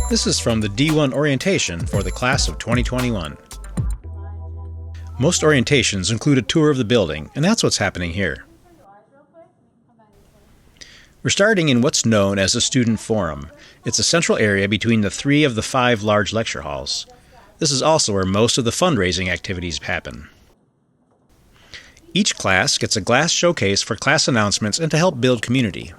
This is from the D1 orientation for the class of 2021. Most orientations include a tour of the building, and that's what's happening here. We're starting in what's known as the Student Forum. It's a central area between the 3 of the 5 large lecture halls. This is also where most of the fundraising activities happen. Each class gets a glass showcase for class announcements and to help build community.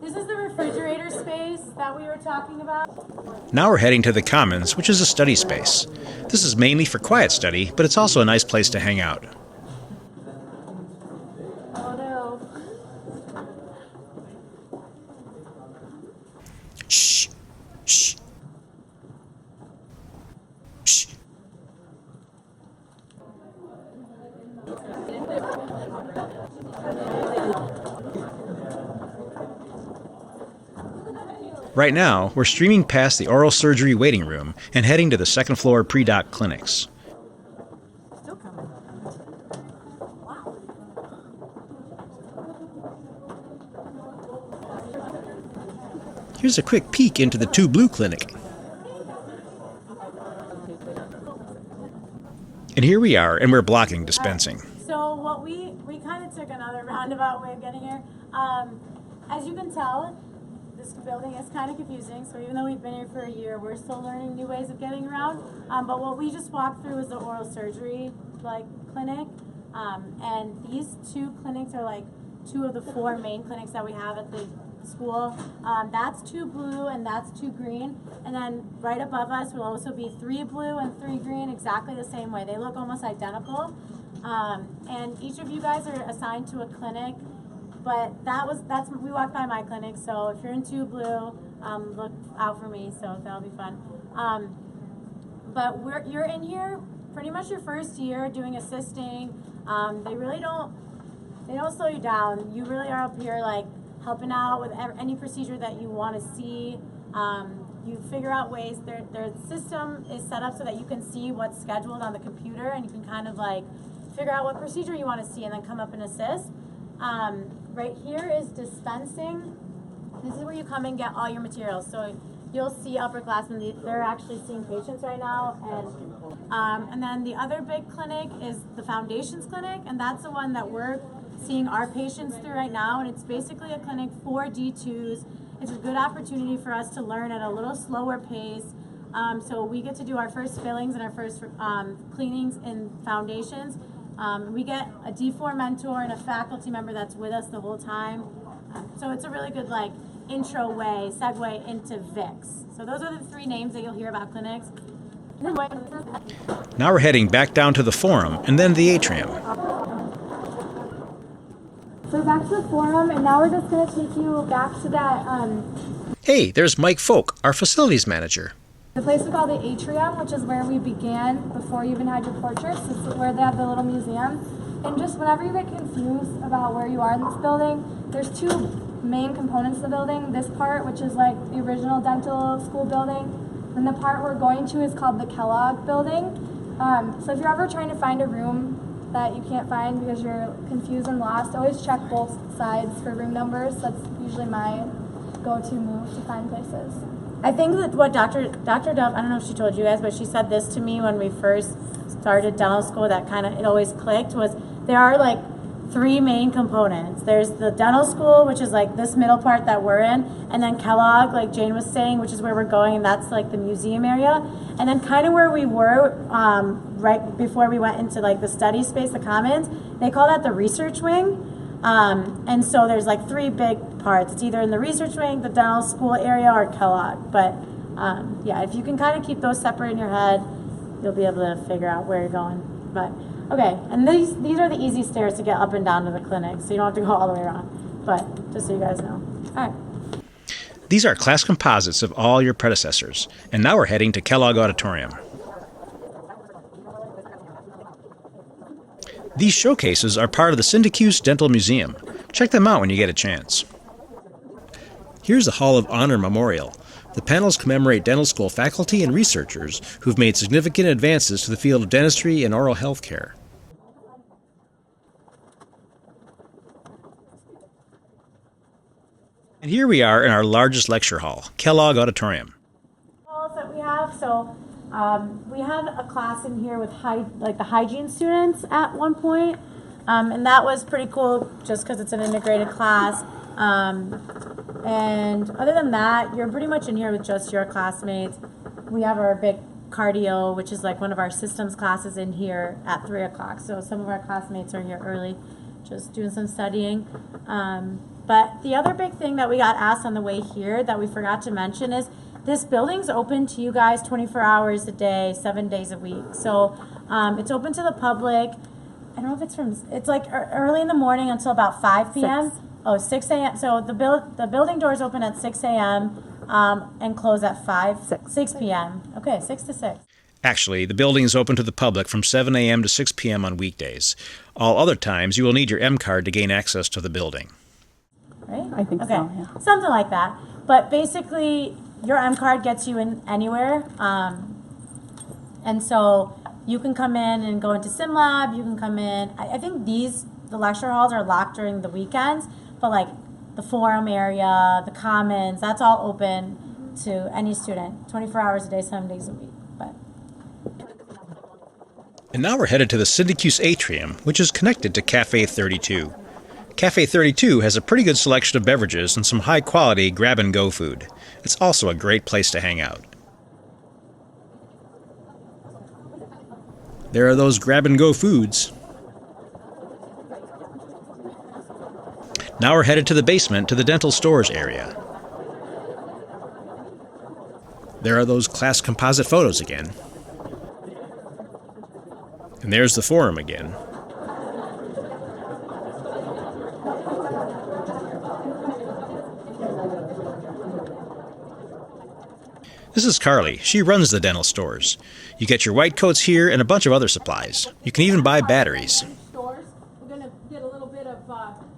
This is the refrigerator space that we were talking about. Now we're heading to the Commons, which is a study space. This is mainly for quiet study, but it's also a nice place to hang out. Oh no. Shh. Shh. Shh. Right now, we're streaming past the oral surgery waiting room and heading to the second floor pre-doc clinics. Still coming. Wow. Here's a quick peek into the 2 Blue clinic. And here we are, and we're blocking dispensing. So what we kind of took another roundabout way of getting here. As you can tell, this building is kind of confusing. So even though we've been here for a year, we're still learning new ways of getting around. But what we just walked through is the oral surgery clinic. And these 2 clinics are 2 of the 4 main clinics that we have at the school. That's 2 blue and that's 2 green. And then right above us will also be 3 blue and 3 green, exactly the same way. They look almost identical. And each of you guys are assigned to a clinic. But we walked by my clinic, so if you're in 2 blue, look out for me, so that'll be fun. But you're in here pretty much your first year doing assisting. They don't slow you down. You really are up here helping out with any procedure that you want to see. You figure out ways. Their system is set up so that you can see what's scheduled on the computer, and you can kind of figure out what procedure you want to see and then come up and assist. Right here is dispensing. This is where you come and get all your materials. So you'll see upperclassmen, they're actually seeing patients right now. And then the other big clinic is the Foundations Clinic, and that's the one that we're seeing our patients through right now. And it's basically a clinic for D2s. It's a good opportunity for us to learn at a little slower pace. So we get to do our first fillings and our first cleanings in Foundations. We get a D4 mentor and a faculty member that's with us the whole time. So it's a really good intro way, segue into VIX. So those are the 3 names that you'll hear about clinics. Now we're heading back down to the forum and then the atrium. So back to the forum, and now we're just going to take you back to that. Hey, there's Mike Folk, our facilities manager. The place we call the atrium, which is where we began before you even had your portraits. This is where they have the little museum. And just whenever you get confused about where you are in this building, there's 2 main components of the building. This part, which is the original dental school building, and the part we're going to is called the Kellogg building. So if you're ever trying to find a room that you can't find because you're confused and lost, always check both sides for room numbers. That's usually my go-to move to find places. I think that what Dr. Duff, I don't know if she told you guys, but she said this to me when we first started dental school that it always clicked, was there are 3 main components. There's the dental school, which is this middle part that we're in, and then Kellogg, like Jane was saying, which is where we're going, and that's the museum area. And then kind of where we were right before we went into the study space, the Commons, they call that the research wing. And so there's 3 big parts. It's either in the research wing, the dental school area, or Kellogg. But yeah, if you can kind of keep those separate in your head, you'll be able to figure out where you're going. But okay, and these are the easy stairs to get up and down to the clinic, so you don't have to go all the way around. But just so you guys know. All right. These are class composites of all your predecessors, and now we're heading to Kellogg Auditorium. These showcases are part of the Syracuse Dental Museum. Check them out when you get a chance. Here's the Hall of Honor Memorial. The panels commemorate dental school faculty and researchers who've made significant advances to the field of dentistry and oral health care. And here we are in our largest lecture hall, Kellogg Auditorium. Halls that we have. So we had a class in here with the hygiene students at one point, and that was pretty cool just because it's an integrated class. And other than that, you're pretty much in here with just your classmates. We have our big cardio, which is like one of our systems classes in here at 3 o'clock. So some of our classmates are here early, just doing some studying. But the other big thing that we got asked on the way here that we forgot to mention is this building's open to you guys 24 hours a day, 7 days a week. So it's open to the public. I don't know if it's like early in the morning until about 5 p.m. 6 a.m. So the building doors open at 6 a.m. And close at 6 p.m. Okay, 6 to 6. Actually, the building is open to the public from 7 a.m. to 6 p.m. on weekdays. All other times, you will need your M card to gain access to the building. Right? I think so, yeah. Something like that. But basically, your M card gets you in anywhere. And so you can come in and go into SimLab. You can come in. I think the lecture halls are locked during the weekends, but like the forum area, the commons, that's all open to any student, 24 hours a day, 7 days a week. But And now we're headed to the Syndicus Atrium, which is connected to Cafe 32. Cafe 32 has a pretty good selection of beverages and some high-quality grab-and-go food. It's also a great place to hang out. There are those grab-and-go foods. Now we're headed to the basement to the dental stores area. There are those class composite photos again. And there's the forum again. This is Carly. She runs the dental stores. You get your white coats here and a bunch of other supplies. You can even buy batteries. We're going to get a little bit of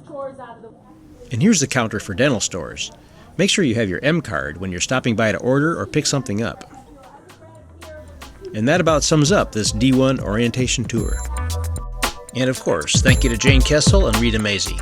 chores out of the way. And here's the counter for dental stores. Make sure you have your M card when you're stopping by to order or pick something up. And that about sums up this D1 orientation tour. And of course, thank you to Jane Kessel and Rita Mazie.